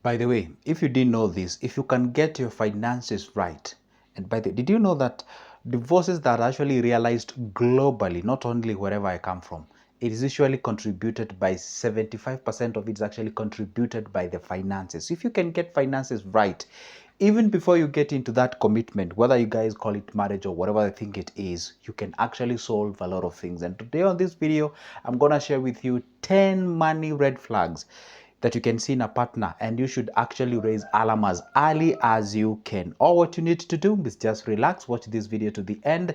By the way, if you didn't know this, if you can get your finances right, and by the way, did you know that divorces that are actually realized globally, not only wherever I come from, it is usually contributed by 75% of it is actually contributed by the finances. If you can get finances right, even before you get into that commitment, whether you guys call it marriage or whatever I think it is, you can actually solve a lot of things. And today on this video, I'm going to share with you 10 money red flags that you can see in a partner, and you should actually raise alarm as early as you can. All what you need to do is just relax, watch this video to the end.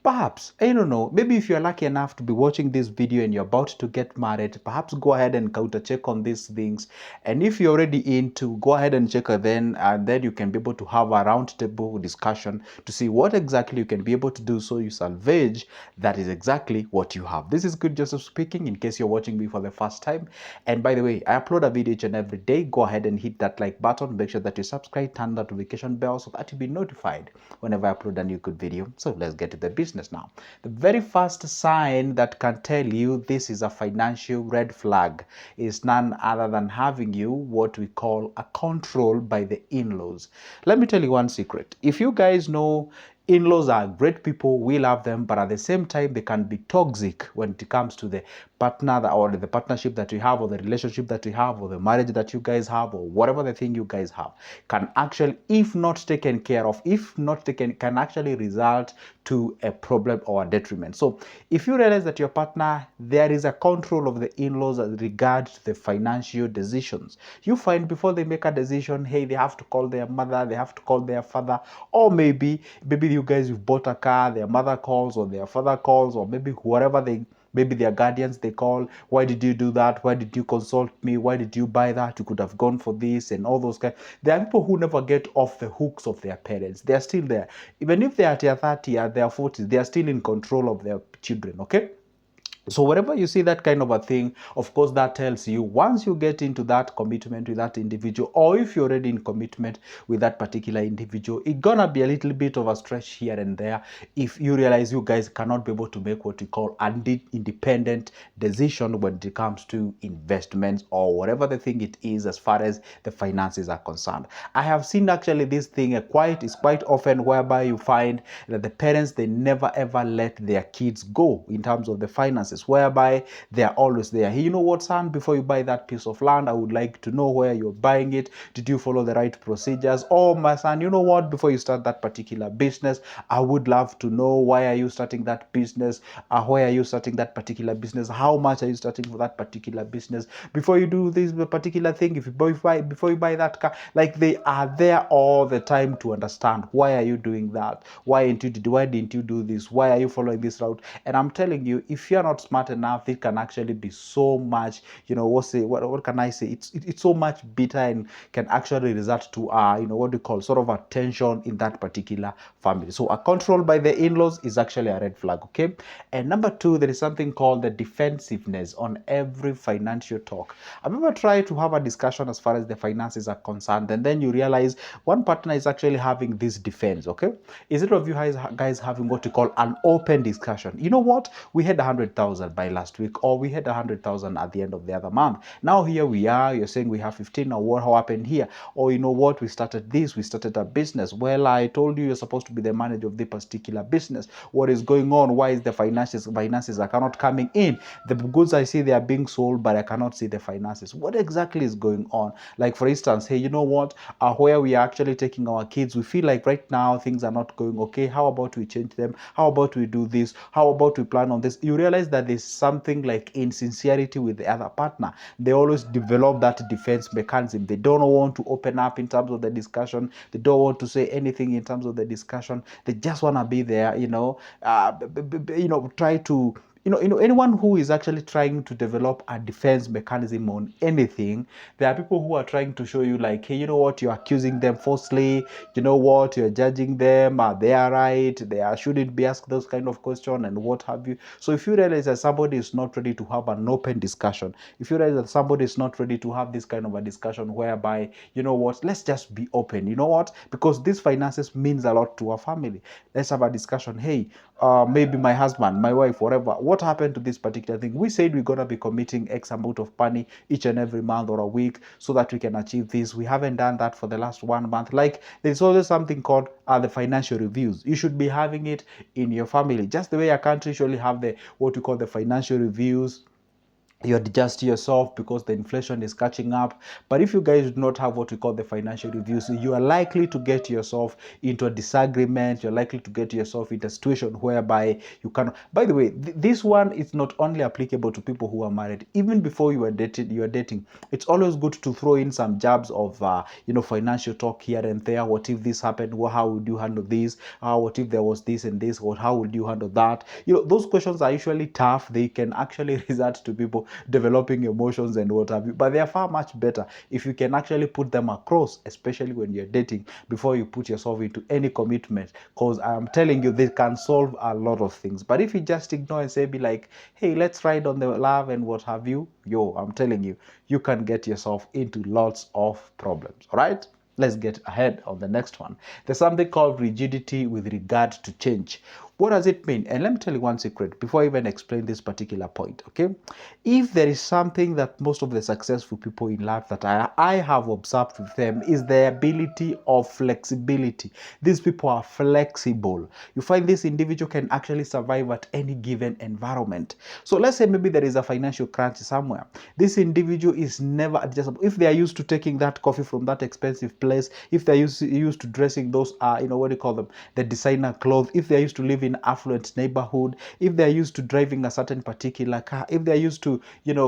Perhaps, I don't know, maybe if you're lucky enough to be watching this video and you're about to get married, perhaps go ahead and counter check on these things. And if you're already into, go ahead and check then, and then you can be able to have a round table discussion to see what exactly you can be able to do so you salvage that is exactly what you have. This is Good Joseph speaking, in case you're watching me for the first time. And by the way, I upload a video each and every day. Go ahead and hit that like button. Make sure that you subscribe, turn the notification bell so that you'll be notified whenever I upload a new good video. So let's get to the business now. The very first sign that can tell you this is a financial red flag is none other than having you what we call a control by the in-laws. Let me tell you one secret. If you guys know, in-laws are great people, we love them, but at the same time they can be toxic when it comes to the partner or the partnership that we have, or the relationship that we have, or the marriage that you guys have, or whatever the thing you guys have, can actually, if not taken care of, if not taken, can actually result to a problem or a detriment. So if you realize that your partner, there is a control of the in-laws as regards to the financial decisions, you find before they make a decision, hey, they have to call their mother, they have to call their father, or maybe you guys, you've bought a car, their mother calls or their father calls, or maybe whatever they, maybe their guardians, they call, why did you do that? Why did you consult me? Why did you buy that? You could have gone for this, and all those guys. There are people who never get off the hooks of their parents. They are still there. Even if they are at their 30, at their 40s, they are still in control of their children, okay? So wherever you see that kind of a thing, of course, that tells you once you get into that commitment with that individual, or if you're already in commitment with that particular individual, it's gonna be a little bit of a stretch here and there if you realize you guys cannot be able to make what we call an independent decision when it comes to investments or whatever the thing it is as far as the finances are concerned. I have seen actually this thing is quite often whereby you find that the parents, they never ever let their kids go in terms of the finances, whereby they are always there. Hey, you know what, son, before you buy that piece of land, I would like to know where you're buying it. Did you follow the right procedures? Oh, my son, you know what, before you start that particular business, I would love to know, why are you starting that business? Where are you starting that particular business? How much are you starting for that particular business? Before you do this particular thing, if you before you buy that car, like, they are there all the time to understand, why are you doing that? Why didn't you do this? Why are you following this route? And I'm telling you, if you're not smart enough, it can actually be so much, you know, what can I say? It's so much bitter, and can actually result to you know, what we call sort of a tension in that particular family. So a control by the in-laws is actually a red flag, okay? And number two, there is something called the defensiveness on every financial talk. Have you ever tried to have a discussion as far as the finances are concerned, and then you realize one partner is actually having this defense, okay? Instead of you guys having what we call an open discussion, you know what, we had 100,000 by last week, or we had 100,000 at the end of the other month. Now here we are, you're saying we have 15, or what happened here? Or you know what, we started a business. Well, I told you you're supposed to be the manager of the particular business. What is going on? Why is the finances are cannot coming in? The goods I see, they are being sold, but I cannot see the finances. What exactly is going on? Like, for instance, hey, you know what, where we are actually taking our kids, we feel like right now things are not going okay. How about we change them? How about we do this? How about we plan on this? You realize that there's something like insincerity with the other partner. They always develop that defense mechanism. They don't want to open up in terms of the discussion. They don't want to say anything in terms of the discussion. They just want to be there, you know, try to, anyone who is actually trying to develop a defense mechanism on anything, there are people who are trying to show you like, hey, you know what, you're accusing them falsely, you know what, you're judging them, they are right, shouldn't be asked those kind of questions and what have you. So if you realize that somebody is not ready to have an open discussion, if you realize that somebody is not ready to have this kind of a discussion whereby, you know what, let's just be open, you know what, because these finances means a lot to our family. Let's have a discussion. Hey, maybe my husband, my wife, whatever, what happened to this particular thing? We said we're going to be committing X amount of money each and every month or a week so that we can achieve this. We haven't done that for the last 1 month. Like, there's always something called the financial reviews. You should be having it in your family, just the way a country usually have the what we call the financial reviews. You adjust yourself because the inflation is catching up. But if you guys do not have what we call the financial reviews, you are likely to get yourself into a disagreement. You're likely to get yourself into a situation whereby you cannot. By the way, this one is not only applicable to people who are married. Even before you are dating, it's always good to throw in some jabs of financial talk here and there. What if this happened? Well, how would you handle this? What if there was this and this? Or how would you handle that? Those questions are usually tough. They can actually result to people developing emotions and what have you, but they are far much better if you can actually put them across, especially when you're dating, before you put yourself into any commitment, because I'm telling you, they can solve a lot of things. But if you just ignore and say, be like, hey, let's ride on the love and what have you, I'm telling you, you can get yourself into lots of problems. All right, let's get ahead on the next one. There's something called rigidity with regard to change. What does it mean? And let me tell you one secret before I even explain this particular point, okay? If there is something that most of the successful people in life that I have observed with them is the ability of flexibility. These people are flexible. You find this individual can actually survive at any given environment. So let's say maybe there is a financial crunch somewhere. This individual is never adjustable. If they are used to taking that coffee from that expensive place, if they're used to dressing those, what do you call them, the designer clothes, if they're used to living in affluent neighborhood, if they're used to driving a certain particular car, if they're used to,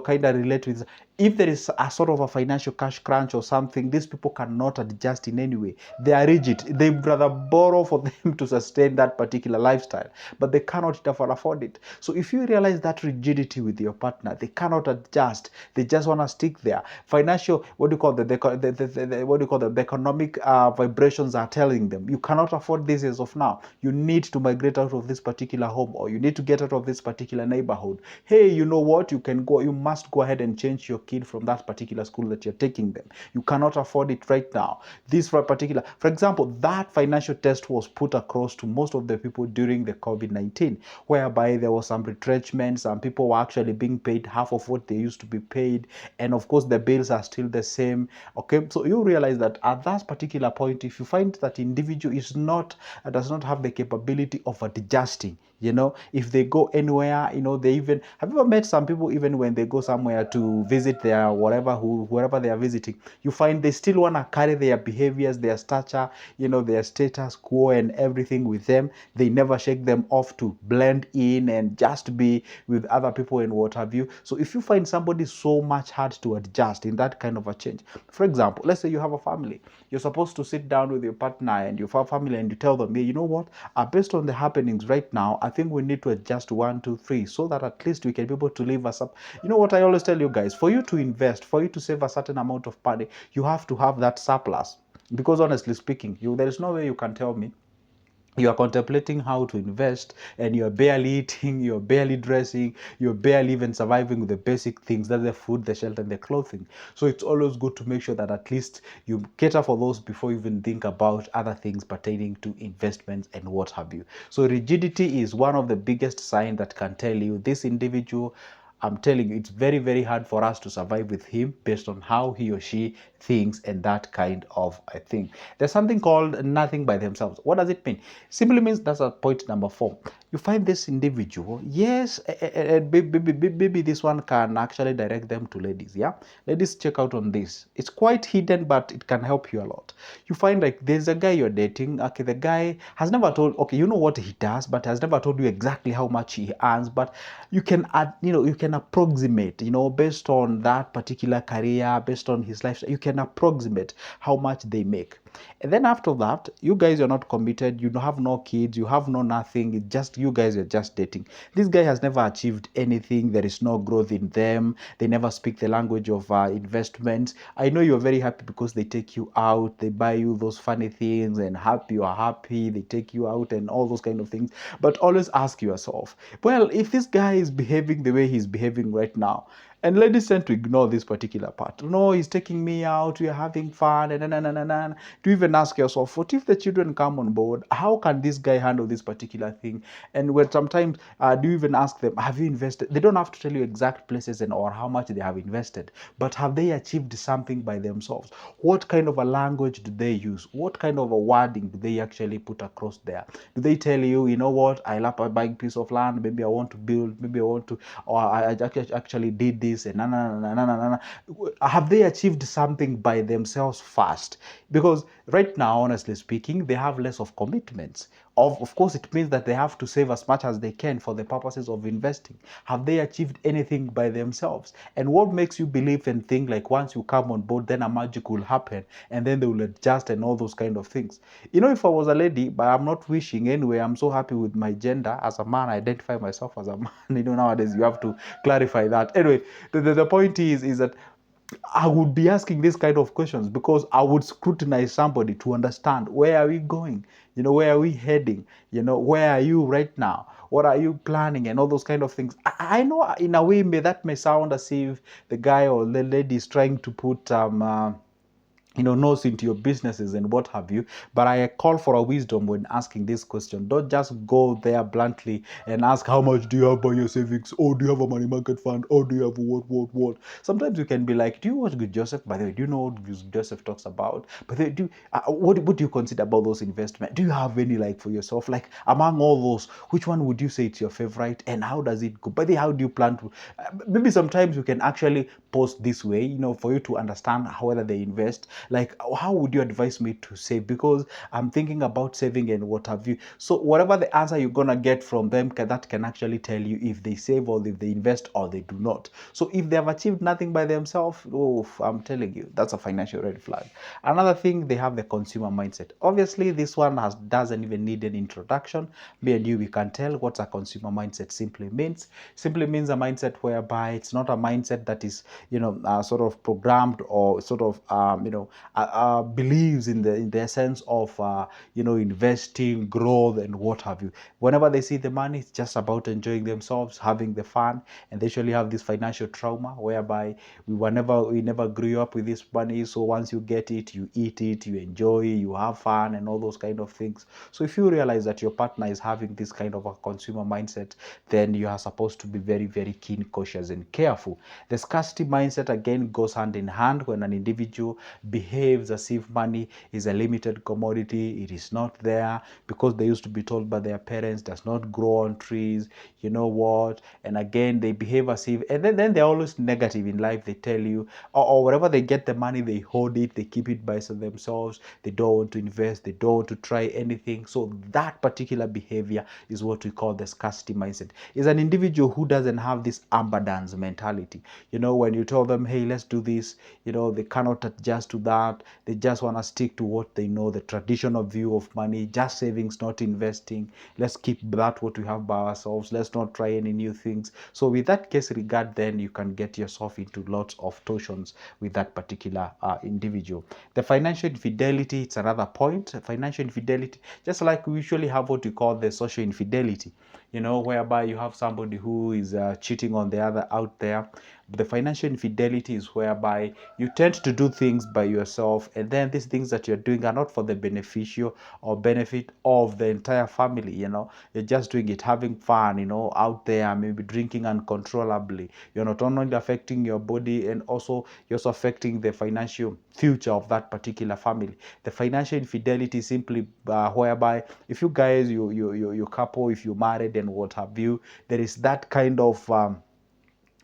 kind of relate with, if there is a sort of a financial cash crunch or something, these people cannot adjust in any way. They are rigid. They rather borrow for them to sustain that particular lifestyle, but they cannot afford it. So if you realize that rigidity with your partner, they cannot adjust. They just want to stick there. Financial, what do you call the economic vibrations are telling them, you cannot afford this as of now. You need to migrate out of this particular home, or you need to get out of this particular neighborhood. Hey, you know what? You must go ahead and change your kid from that particular school that you're taking them. You cannot afford it right now. This particular, for example, that financial test was put across to most of the people during the COVID-19, whereby there was some retrenchment. Some people were actually being paid half of what they used to be paid, and of course the bills are still the same. Okay, so you realize that at that particular point, if you find that individual does not have the capability of adjusting, if they go anywhere, they even, have you ever met some people, even when they go somewhere to visit their wherever they are visiting, you find they still want to carry their behaviors, their stature, their status quo and everything with them. They never shake them off to blend in and just be with other people and what have you. So if you find somebody so much hard to adjust in that kind of a change, for example, let's say you have a family, you're supposed to sit down with your partner and your family and you tell them, hey, you know what, based on the happenings right now, I think we need to adjust 1, 2, 3 so that at least we can be able to live us up. You know what I always tell you guys, for you to invest, for you to save a certain amount of money, you have to have that surplus. Because honestly speaking, there is no way you can tell me you are contemplating how to invest and you're barely eating, you're barely dressing, you're barely even surviving with the basic things, that's the food, the shelter, and the clothing. So it's always good to make sure that at least you cater for those before you even think about other things pertaining to investments and what have you. So rigidity is one of the biggest signs that can tell you this individual, I'm telling you, it's very, very hard for us to survive with him based on how he or she thinks and that kind of a thing. There's something called nothing by themselves. What does it mean? Simply means, that's a point number 4. You find this individual, yes, and maybe this one can actually direct them to ladies, yeah? Ladies, check out on this. It's quite hidden, but it can help you a lot. You find like there's a guy you're dating, okay, the guy has never told, okay, you know what he does, but has never told you exactly how much he earns, but you can add, you can approximate, based on that particular career, based on his lifestyle, you can approximate how much they make. And then after that, you guys are not committed, you have no kids, you have no nothing, it's just you guys are just dating. This guy has never achieved anything, there is no growth in them, they never speak the language of investments. I know you're very happy because they take you out, they buy you those funny things, and happy, you are happy, they take you out and all those kind of things. But always ask yourself, well, if this guy is behaving the way he's behaving right now, And ladies tend to ignore this particular part. No, he's taking me out, we're having fun, and do you even ask yourself, what if the children come on board? How can this guy handle this particular thing? And when sometimes do you even ask them, have you invested? They don't have to tell you exact places and or how much they have invested, but have they achieved something by themselves? What kind of a language do they use? What kind of a wording do they actually put across there? Do they tell you, you know what, I love a big piece of land, maybe I want to build, maybe I want to, or I actually did this, and have they achieved something by themselves first? Because right now, honestly speaking, they have less of commitments. Of course, it means that they have to save as much as they can for the purposes of investing. Have they achieved anything by themselves? And what makes you believe and think like once you come on board, then a magic will happen and then they will adjust and all those kind of things? You know, if I was a lady, but I'm not wishing anyway, I'm so happy with my gender. As a man, I identify myself as a man. You know, nowadays you have to clarify that. Anyway, the point is that I would be asking this kind of questions because I would scrutinize somebody to understand where are we going, you know, where are we heading, you know, where are you right now, what are you planning, and all those kind of things. I know in a way that may sound as if the guy or the lady is trying to put nose into your businesses and what have you. But I call for a wisdom when asking this question. Don't just go there bluntly and ask how much do you have by your savings, or do you have a money market fund, or do you have what. Sometimes you can be like, do you watch Good Joseph? By the way, do you know what Good Joseph talks about? But what do you consider about those investments? Do you have any like for yourself? Like among all those, which one would you say it's your favorite, and how does it go? By the way, how do you plan to? Maybe sometimes you can actually post this way, you know, for you to understand whether they invest. Like, how would you advise me to save? Because I'm thinking about saving and what have you. So whatever the answer you're gonna get from them, that can actually tell you if they save or if they invest or they do not. So if they have achieved nothing by themselves, oh, I'm telling you, that's a financial red flag. Another thing, they have the consumer mindset. Obviously, this one doesn't even need an introduction. Me and you, we can tell what a consumer mindset simply means. Simply means a mindset whereby it's not a mindset that is, sort of programmed or sort of, believes in the essence of, investing, growth, and what have you. Whenever they see the money, it's just about enjoying themselves, having the fun, and they usually have this financial trauma whereby we never grew up with this money. So once you get it, you eat it, you enjoy, you have fun, and all those kind of things. So if you realize that your partner is having this kind of a consumer mindset, then you are supposed to be very, very keen, cautious, and careful. The scarcity mindset again goes hand in hand when an individual behaves as if money is a limited commodity. It is not there because they used to be told by their parents does not grow on trees, you know what, and again they behave as if, and then they're always negative in life. They tell you, or wherever they get the money, they hold it, they keep it by themselves, they don't want to invest, they don't want to try anything. So that particular behavior is what we call the scarcity mindset. Is an individual who doesn't have this abundance mentality. You know, when you tell them, hey, let's do this, you know, they cannot adjust to that. They just want to stick to what they know, the traditional view of money, just savings, not investing. Let's keep that what we have by ourselves. Let's not try any new things. So with that case regard, then you can get yourself into lots of torsions with that particular individual. The financial infidelity, it's another point. Financial infidelity, just like we usually have what we call the social infidelity, you know, whereby you have somebody who is cheating on the other out there. The financial infidelity is whereby you tend to do things by yourself, and then these things that you're doing are not for the beneficial or benefit of the entire family. You know, you're just doing it, having fun, you know, out there, maybe drinking uncontrollably. You're not only affecting your body, and also you're also affecting the financial future of that particular family. The financial infidelity is simply whereby if you guys, you couple, if you're married and what have you, there is that kind of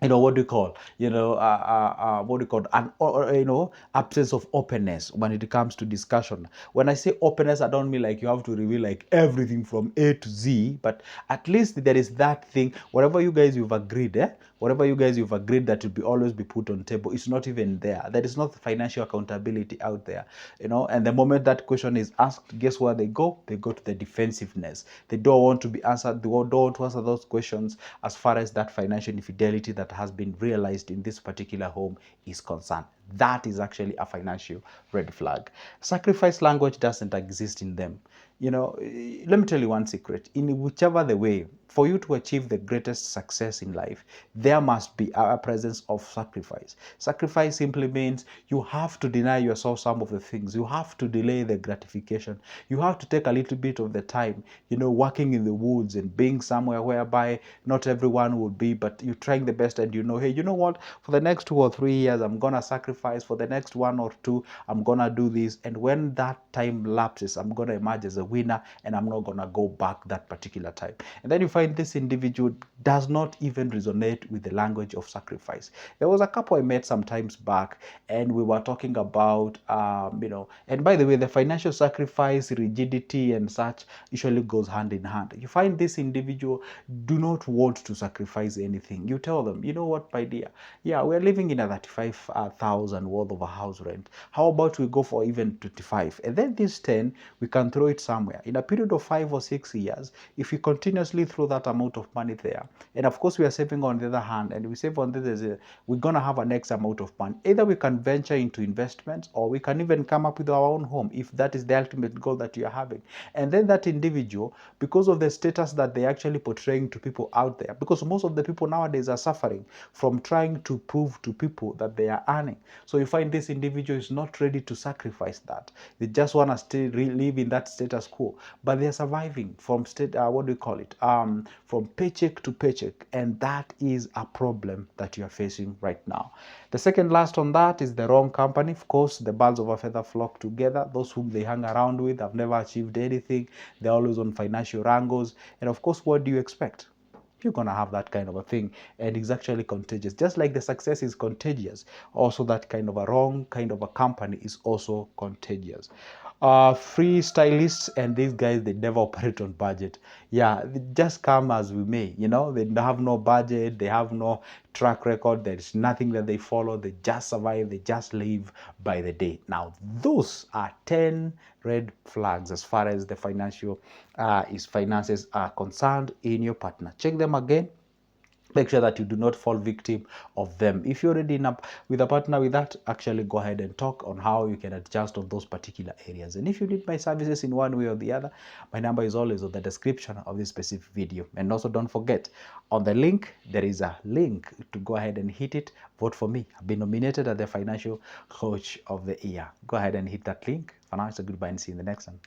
what do you call, what do you call, an absence of openness when it comes to discussion. When I say openness, I don't mean like you have to reveal like everything from A to Z, but at least there is that thing, whatever you guys you've agreed, whatever you guys you've agreed that will be always be put on table, it's not even there. There is not financial accountability out there, and the moment that question is asked, guess where they go? They go to the defensiveness. They don't want to be answered, they don't want to answer those questions as far as that financial infidelity that has been realized in this particular home is concerned. that is actually a financial red flag. Sacrifice language doesn't exist in them. Let me tell you one secret. In whichever the way, for you to achieve the greatest success in life, there must be a presence of sacrifice. Sacrifice simply means you have to deny yourself some of the things. You have to delay the gratification. You have to take a little bit of the time, working in the woods and being somewhere whereby not everyone would be, but you're trying the best, and hey, you know what? For the next 2 or 3 years, I'm going to sacrifice. For the next 1 or 2, I'm going to do this. And when that time lapses, I'm going to emerge as a winner, and I'm not going to go back that particular time. And then you find this individual does not even resonate with the language of sacrifice. There was a couple I met some times back, and we were talking about, and by the way, the financial sacrifice, rigidity, and such usually goes hand in hand. You find this individual do not want to sacrifice anything. You tell them, you know what, my dear, yeah, we're living in a 35,000 worth of a house rent. How about we go for even 25? And then this 10, we can throw it somewhere. In a period of 5 or 6 years, if we continuously throw that amount of money there, and of course we are saving on the other hand, and we save on this, we're going to have an X amount of money. Either we can venture into investments, or we can even come up with our own home, if that is the ultimate goal that you are having. And then that individual, because of the status that they're actually portraying to people out there, because most of the people nowadays are suffering from trying to prove to people that they are earning. So you find this individual is not ready to sacrifice that. They just want to stay live in that status quo, but they're surviving from from paycheck to paycheck, and that is a problem that you are facing right now. The second last on that is the wrong company. Of course, the birds of a feather flock together. Those whom they hang around with have never achieved anything. They're always on financial wrangles, and of course, what do you expect? You're going to have that kind of a thing, and it's actually contagious. Just like the success is contagious, also that kind of a wrong kind of a company is also contagious. Free stylists and these guys, they never operate on budget. Yeah, they just come as we may. They have no budget, they have no track record, there's nothing that they follow. They just survive, they just live by the day. Now those are 10 red flags as far as the finances are concerned in your partner. Check them again. Make sure that you do not fall victim of them. If you're already with a partner with that, actually go ahead and talk on how you can adjust on those particular areas. And if you need my services in one way or the other, my number is always on the description of this specific video. And also don't forget, on the link, there is a link to go ahead and hit it. Vote for me. I've been nominated as the Financial Coach of the Year. Go ahead and hit that link. For now, it's a goodbye and see you in the next one.